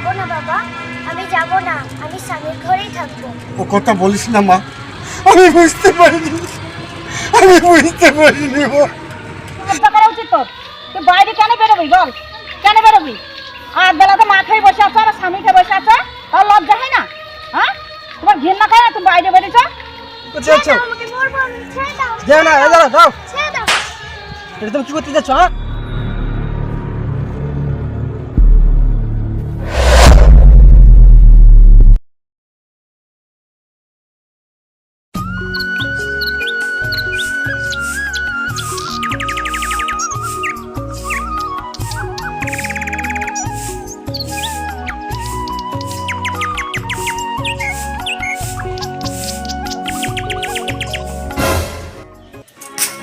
যাব না বাবা, আমি যাব না, আমি স্বামীর ঘরেই থাকবো। ও কথা বলিস না মা, আমি বুঝতে পারিনি, আমি বুঝতে পারিনি মা। লজ্জা করা উচিত তোর। তুই বাইরে কেন বেরোবি বল, কেন বেরোবি? আর বেলাতে মা খেয়ে বসে আছো আর স্বামী খেয়ে বসে আছে, তার লজ্জা হয় না? হ্যাঁ, তোমার ঘৃণা করে না তুমি বাইরে বেরিয়েছো? আমাকে মরবো আমি, ছেড়ে দাও। যাও না, দাও, ছেড়ে দাও। এটা তুমি কি করতে যাচ্ছ?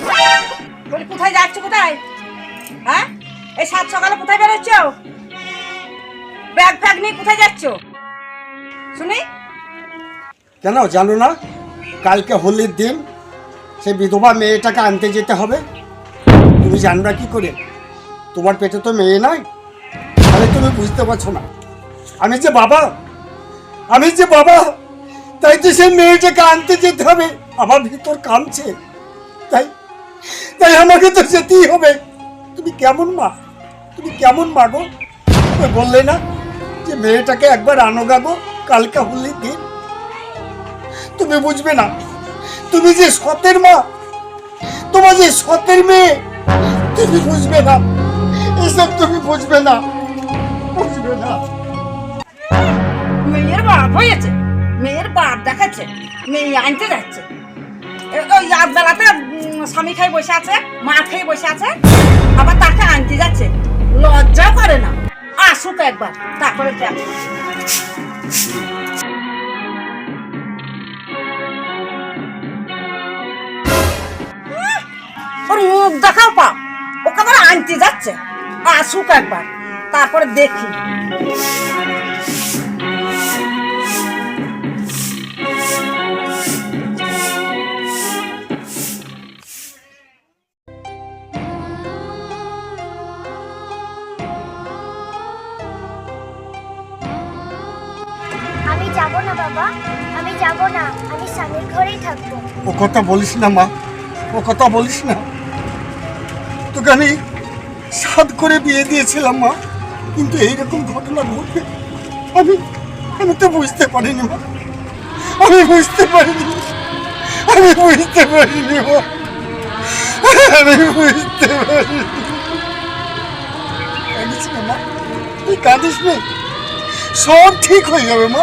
হ্যাঁ, বলি কোথায় যাচ্ছ, কোথায়? হ্যাঁ, এই সাত সকালে কোথায় বেরোচ্ছ? ব্যাগ ফ্যাগ নিয়ে কোথায় যাচ্ছ শুনি? কেন জানো না কালকে হোলির দিন সে বিধবা মেয়েটাকে আনতে যেতে হবে? তুমি জানবা কি করে? তোমার পেটে তো মেয়ে নয়, তাহলে তুমি বুঝতে পারছো না। আমি যে বাবা, তাই তো সে মেয়েটাকে আনতে যেতে হবে। আমার ভিতর কামছে, তাই তাই আমাকে তো যেতেই হবে। তুমি কেমন মা, গো? তুমি বললে না যে মেয়েটাকে একবার আনো গাবো কালকে হোলির দিন? তুমি বুঝবে না, তুমি যে সতের মা, তোমার যে সতের মেয়ে, তুমি বুঝবে না এসব, তুমি বুঝবে না। মেয়ের বাপ হয়েছে, মেয়ের বাপ দেখাচ্ছে, মেয়ে আনতে যাচ্ছে। ওই রাত বেলাতে স্বামী খেয়ে বসে আছে, মা খেয়ে বসে আছে, আবার তাকে আনতে যাচ্ছে। লজ্জা করে না? আসুক একবার, তারপরে দেখ। ওর মুখ দেখাও পা, ওকে আবার আনতে যাচ্ছে। আসুক একবার, তারপরে দেখি। আমি যাব না বাবা, আমি যাব না, আমি স্বামীর ঘরেই থাকবো। ও কথা বলিস না মা, ও কথা বলিস না। তোকে আমি সাধ করে বিয়ে দিয়েছিলাম মা, কিন্তু এইরকম ঘটনা ঘটবে আমি আমি তো বুঝতে পারিনি মা, আমি বুঝতে পারিনি মা, আমি বুঝতে পারিনি। কাঁদিস না মা, তুই কাঁদিস না, সব ঠিক হয়ে যাবে মা,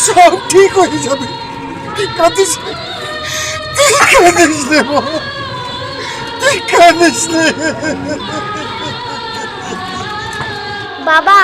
সব ঠিক হয়ে যাবে। তুই কাঁদিস না, তুই কাঁদিস না মা, তুই কাঁদিস না। বাবা,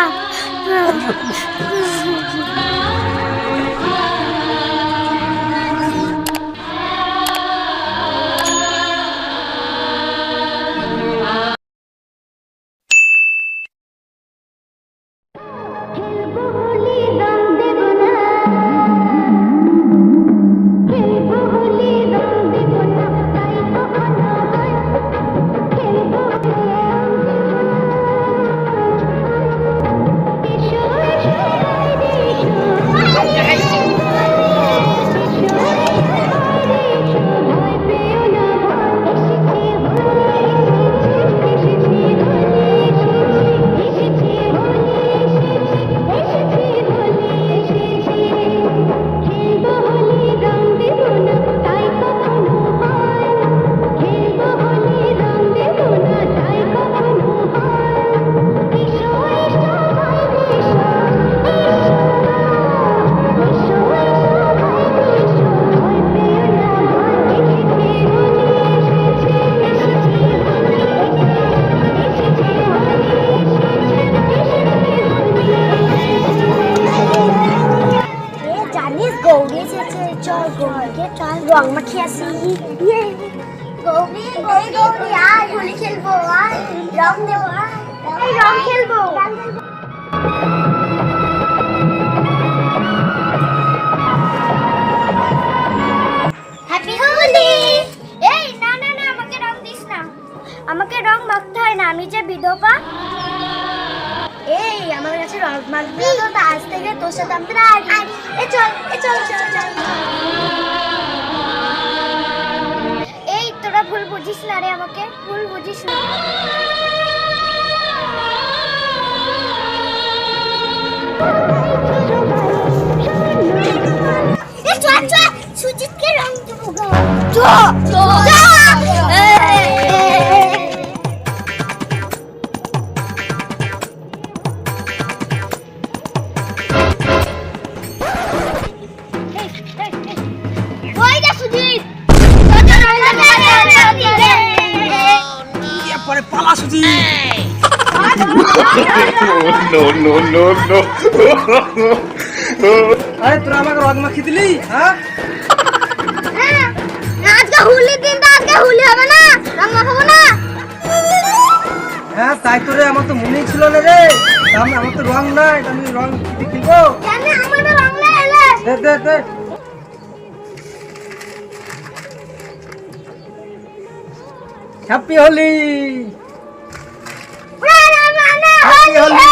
গৌরী এসেছে, চল গৌরীকে চল রং মাখিয়ে আসি। গৌরী গৌরী গৌরী আয় হোলি খেলবো, আয় রং দেবো, আয় রং খেলবো। হ্যাপি হোলি। এই না না না, আমাকে রং দিস না, আমাকে রং মাখতে হয় না, আমি যে বিধবা। এই আমার কাছে রং মাখবি তো আজ থেকে তোর সাথে আমি রাজি। এ চল এ চল চল চল। এই তোরা ভুল বুঝিস না রে, আমাকে ভুল বুঝিস না। এ চল চল, সুজিতকে রং দেবো গো। চল পরে পালা সুজি। আরে তোরা আমাকে রং মাখিয়ে দিলি? হ্যাঁ আজকে হোলির দিন তো, আজকে হোলি হবে না, রং মাখাবো না। হ্যাঁ তাই তো রে, আমার তো মনেই ছিল না রে। আমার তো রং নাই, আমি রং কিনবো। কেন আমার তো রং নাই এলে? দে দে দে। হ্যাপি হোলি। হ্যাপি হোলি।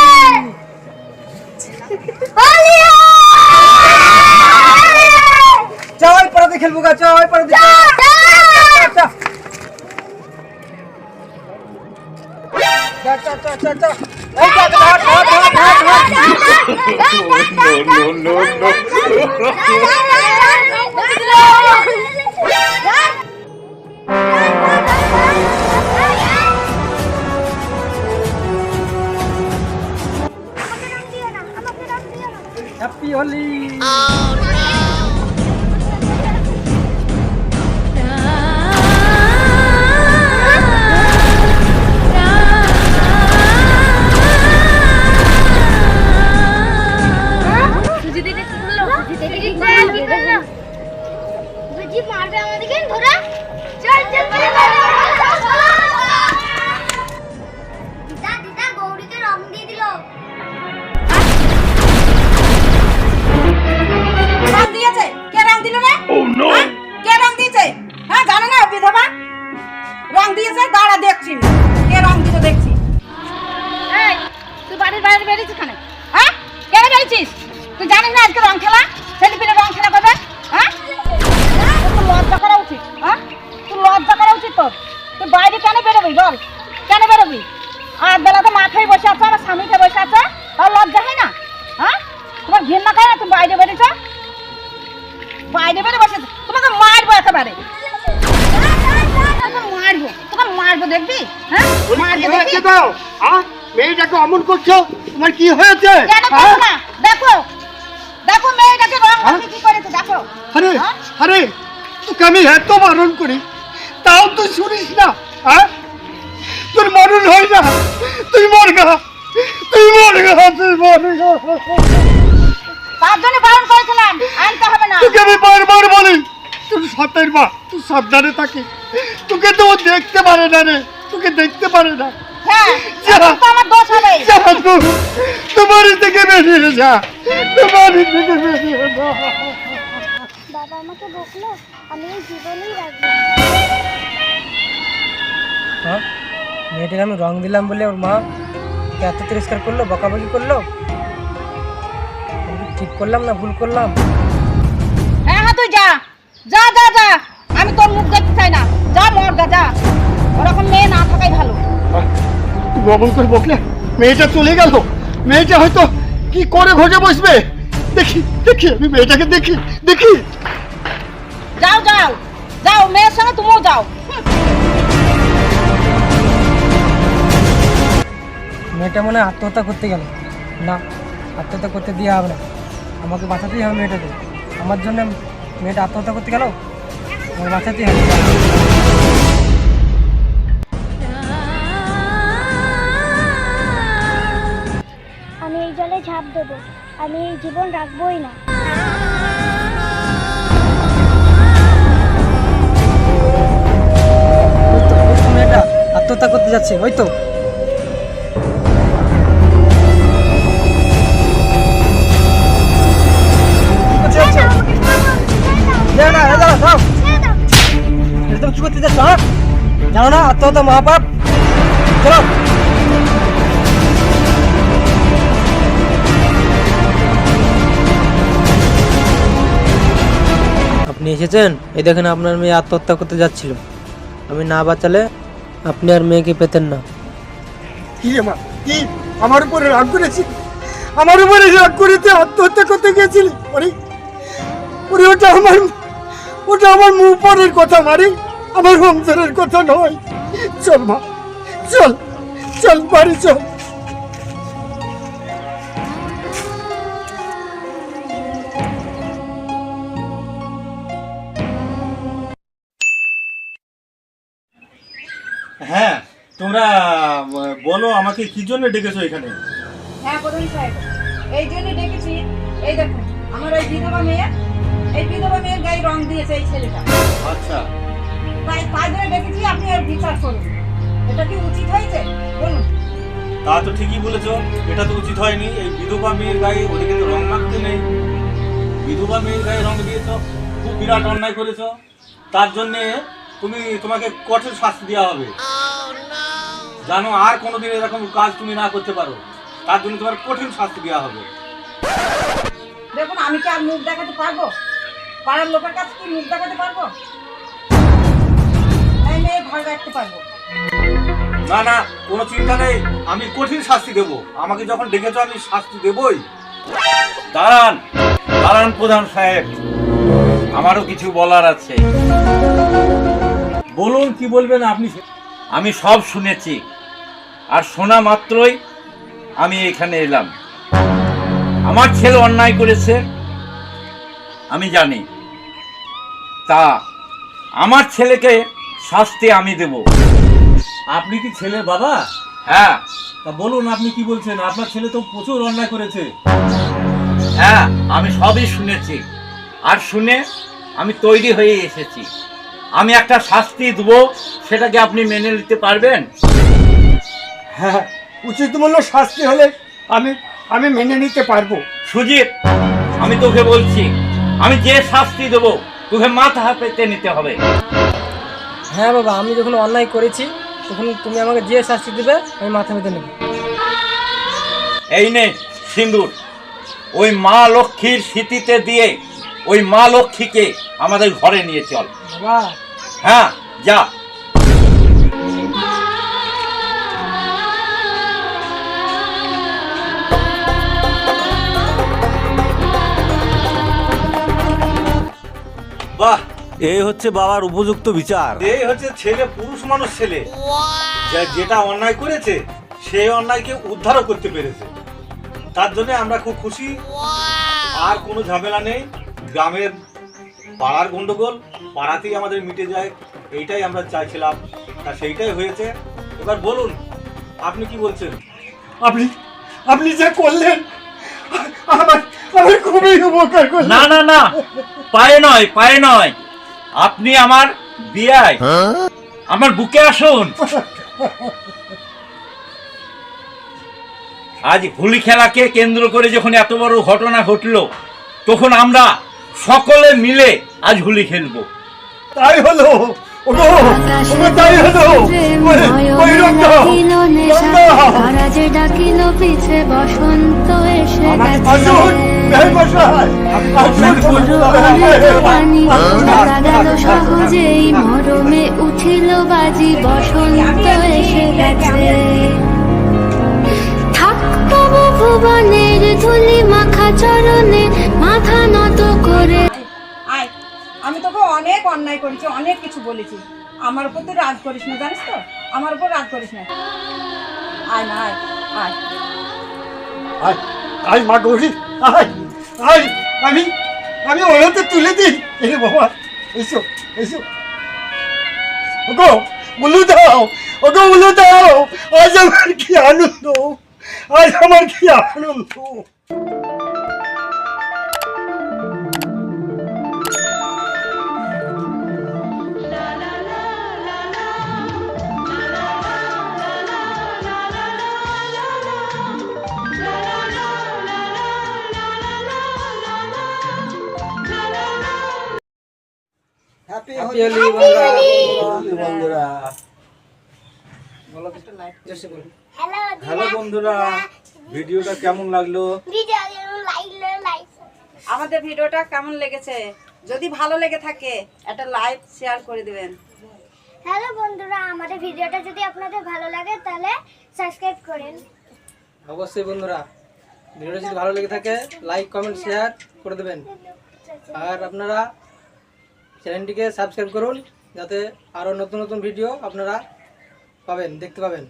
চল পরে খেলবো গা, চল পরে চল হ্যাপি হোলি। মারবে আমাদেরকে ধরে। চল চল দিদা দিদা গৌরীকে রং দিয়ে দিল। রং দিয়েছে? কে রং দিল রে? কে রং দিয়েছে? হ্যাঁ জানো না বিধবা? রং দিয়েছে, দাঁড়া দেখছি কে রং দিল দেখছি। এই তুই বাড়ির বাইরে বেরিয়েছিস কেন? হ্যাঁ কেন বেরিয়েছিস? তুই জানিস না আজকে রং খেলা, ছেলে পেলে রং খেলা করবে? হ্যাঁ তোর লজ্জা করা উচিত। হ্যাঁ তোর লজ্জা করা উচিত তোর। তুই বাইরে কেন বেরোবি বল? কেন বেরোবি? আর বেলাতে মাথায় বসে আছে, আমার স্বামীকে বসে আছে, আর লজ্জা হয় না? হ্যাঁ তোমার ঘৃণা করে না? তুমি বাইরে বেরিয়েছ, বাইরে বেরিয়ে বসে তোমাকে মারবো একেবারে। মারবো তোকে মারবো, দেখবি? হ্যাঁ মারবো দেখবি? মেয়েটাকে অমন করছো, তোমার কি হয়েছে? কেন করবো না? দেখো দেখো মেয়েটাকে রং মাখিয়ে কি করেছে দেখো। আরে হ্যাঁ? আরে তোকে আমি এত বারণ করি, তাও তুই শুনিস না। হ্যাঁ তোর মরণ হয় না, তুই মর গা, তুই মর গা, তুই মর গা। তার জন্য বারণ করেছিলাম, আনতে হবে না। তোকে আমি বারবার বলি, তুই সতের মা, তুই সাবধানে থাকিস। তোকে তো ও দেখতে পারে না রে, তোকে দেখতে পারে না। হ্যাঁ যা, এখন তো আমার দোষ হবে। যা তুই বাড়ি থেকে বেরিয়ে যা, তুই বাড়ি থেকে বেরিয়ে যা। বাবা আমাকে বকলো, আমি এই জীবনেই রাখবো। হ্যাঁ মেয়েটাকে আমি রং দিলাম বলে ওর মা এত তিরস্কার করলো, বকাবকি করলো। আমি কি ঠিক করলাম না ভুল করলাম? হ্যাঁ হ্যাঁ তুই যা যা যা যা, আমি তোর মুখ দেখতে চাই না। যা মরগা যা, ওরকম মেয়ে না থাকাই ভালো। তুই অমন করে বকলে মেয়েটা চলে গেল, মেয়েটা হয়তো কি করে ঘষে বসবে। দেখি দেখি, আমি মেয়েটাকে দেখি দেখি। যাও যাও যাও, মেয়ের সঙ্গে তুমিও যাও। মেয়েটা মনে হয় আত্মহত্যা করতে গেল। না, আত্মহত্যা করতে দিয়ে হবে না, আমাকে বাঁচাতেই হবে মেয়েটাকে। আমার জন্য মেয়েটা আত্মহত্যা করতে গেল, আমাকে বাঁচাতেই হবে। আমি এই জলে ঝাঁপ দেবো, আমি এই জীবন রাখবোই না। ওই তো মেয়েটা আত্মহত্যা করতে যাচ্ছে, ওই তো। একদম কি করতে যাচ্ছ? হ্যাঁ জানো না আত্মহত্যা মহাপাপ? চলো। এসেছেন? এই দেখেন আপনার মেয়ে আত্মহত্যা করতে যাচ্ছিল, আমি না বাঁচালে আপনি আর মেয়েকে পেতেন না। কি রে মা, কি আমার উপরে রাগ করেছি? আমার উপরে রাগ করে তুই আত্মহত্যা করতে গেছিলি? ওরে ওরে, ওটা আমার মুখ পরের কথা মারে, আমার সংসারের কথা নয়। চল মা, চল চল বাড়ি চল। হ্যাঁ, তোমরা বলো আমাকে কি জন্য ডেকেছো এখানে? হ্যাঁ প্রধান সাহেব, এই জন্য ডেকেছি। এই দেখুন আমার ওই বিধবা মেয়ের গায়ে রং দিয়েছে এই ছেলেটা। আচ্ছা, তাই জন্য ডেকেছি, আপনি আর বিচার করুন। এটা কি উচিত হয়েছে বলুন? তা তো ঠিকই বলেছো, এটা তো উচিত হয়নি। এই বিধবা মেয়ের গায়ে ওদিকে তো রং মাখতে নেই, বিধবা মেয়ের গায়ে রং দিয়েছো, খুব বিরাট অন্যায় করেছো। তার জন্যে তোমাকে কঠোর শাস্তি দেওয়া হবে, জানো? আর কোনোদিন এরকম কাজ তুমি না করতে পারো, তার জন্য তোমার কঠিন শাস্তি দেওয়া হবে। দেখুন আমি কি আর মুখ দেখাতে পারবো? পাড়ার লোকের কাছে কি মুখ দেখাতে পারবো? এই মেয়ে ঘর রাখতে পারবো? না না, কোনো চিন্তা নেই, আমি কঠিন শাস্তি দেবো। আমাকে যখন ডেকেছো আমি শাস্তি দেবই। দাঁড়ান দাঁড়ান প্রধান সাহেব, আমারও কিছু বলার আছে। বলুন, কি বলবেন আপনি? আমি সব শুনেছি, আর শোনা মাত্রই আমি এখানে এলাম। আমার ছেলে অন্যায় করেছে আমি জানি, তা আমার ছেলেকে শাস্তি আমি দেব। আপনি কি ছেলের বাবা? হ্যাঁ তা বলুন, আপনি কি বলছেন? আপনার ছেলে তো প্রচুর অন্যায় করেছে। হ্যাঁ, আমি সবই শুনেছি, আর শুনে আমি তৈরি হয়ে এসেছি। আমি একটা শাস্তি দেবো, সেটাকে আপনি মেনে নিতে পারবেন? হ্যাঁ, উচিত মূল্য শাস্তি হলে আমি মেনে নিতে পারবো। সুজিত, আমি তোকে বলছি, আমি যে শাস্তি দেবো তোকে মাথা পেতে নিতে হবে। হ্যাঁ বাবা, আমি যখন অন্যায় করেছি তখন তুমি আমাকে যে শাস্তি দেবে আমি মাথা পেতে নেব। এই নে সিঁদুর, ওই মা লক্ষ্মীর স্মৃতিতে দিয়ে ওই মা লক্ষ্মীকে আমাদের ঘরে নিয়ে চল। বাবা, হ্যাঁ যা। বাহ, এই হচ্ছে বাবার উপযুক্ত বিচার। এই হচ্ছে ছেলে, পুরুষ মানুষ ছেলে, যেটা অন্যায় করেছে সেই অন্যায়কে উদ্ধারও করতে পেরেছে। তার জন্য আমরা খুব খুশি। আর কোনো ঝামেলা নেই, গ্রামের পাড়ার গন্ডগোল পাড়াতেই আমাদের মিটে যায়, এইটাই আমরা চাইছিলাম, তা সেইটাই হয়েছে। এবার বলুন, আপনি কি বলছেন? আপনি যা করলেন আমার খুবই উপকার করলেন। না না না, পায়ে নয়, পায়ে নয়, আপনি আমার বিয়ায় আমার বুকে আসুন। আজ হোলি খেলাকে কেন্দ্র করে যখন এত বড় ঘটনা ঘটলো, তখন আমরা সকলে মিলে আজ হোলি খেলবো। তাই হলো, ওগো তাই হলো। ওই রঙটা তারা যে ডাকিল পিছে বসন্ত এসে আসুন, এই বসায় পানি দেখা গেল সহজেই মরমে উঠিল বাজি বসন্ত এসে গেছে। থাক তবু ভুবনের ধুলি মাখা চরণে মাথা নত করে। আয়, আমি তোকে অনেক অন্যায় করেছি, অনেক কিছু বলেছি, আমার উপর তুই রাগ করিস না, জানিস তো? আমার উপর রাগ করিস না। আয় না, আয় আয়। আয় মা গৌরী, আয় আমি ওলাতে তুলে দিই। এরে বাবা, এসো এসো। ওগো উলু দাও, ওগো উলু দাও। আজ আমার কি আনন্দ, আজ আমার কি আনন্দ। হ্যাপি হোলি বন্ধুরা। হ্যালো বন্ধুরা, ভিডিওটা কেমন লাগলো? আমাদের ভিডিওটা কেমন লেগেছে যদি ভালো লেগে থাকে একটা লাইক শেয়ার করে দিবেন। হ্যালো বন্ধুরা, আমাদের ভিডিওটা যদি আপনাদের ভালো লাগে তাহলে সাবস্ক্রাইব করেন। অবশ্যই বন্ধুরা, ভিডিওটা যদি ভালো লেগে থাকে লাইক কমেন্ট শেয়ার করে দেবেন। আর আপনারা চ্যানেলটিকে সাবস্ক্রাইব করুন, যাতে আরও নতুন নতুন ভিডিও আপনারা পাবেন, দেখতে পাবেন।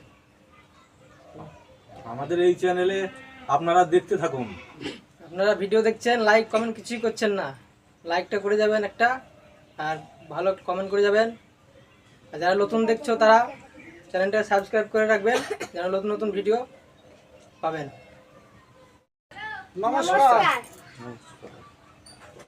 আমাদের এই চ্যানেলে আপনারা দেখতে থাকুন। আপনারা ভিডিও দেখছেন, লাইক কমেন্ট কিছুই করছেন না, লাইকটা করে যাবেন একটা, আর ভালো কমেন্ট করে যাবেন। আর যারা নতুন দেখছো তারা চ্যানেলটা সাবস্ক্রাইব করে রাখবেন, যেন নতুন নতুন ভিডিও পাবেন। নমস্কার। নমস্কার।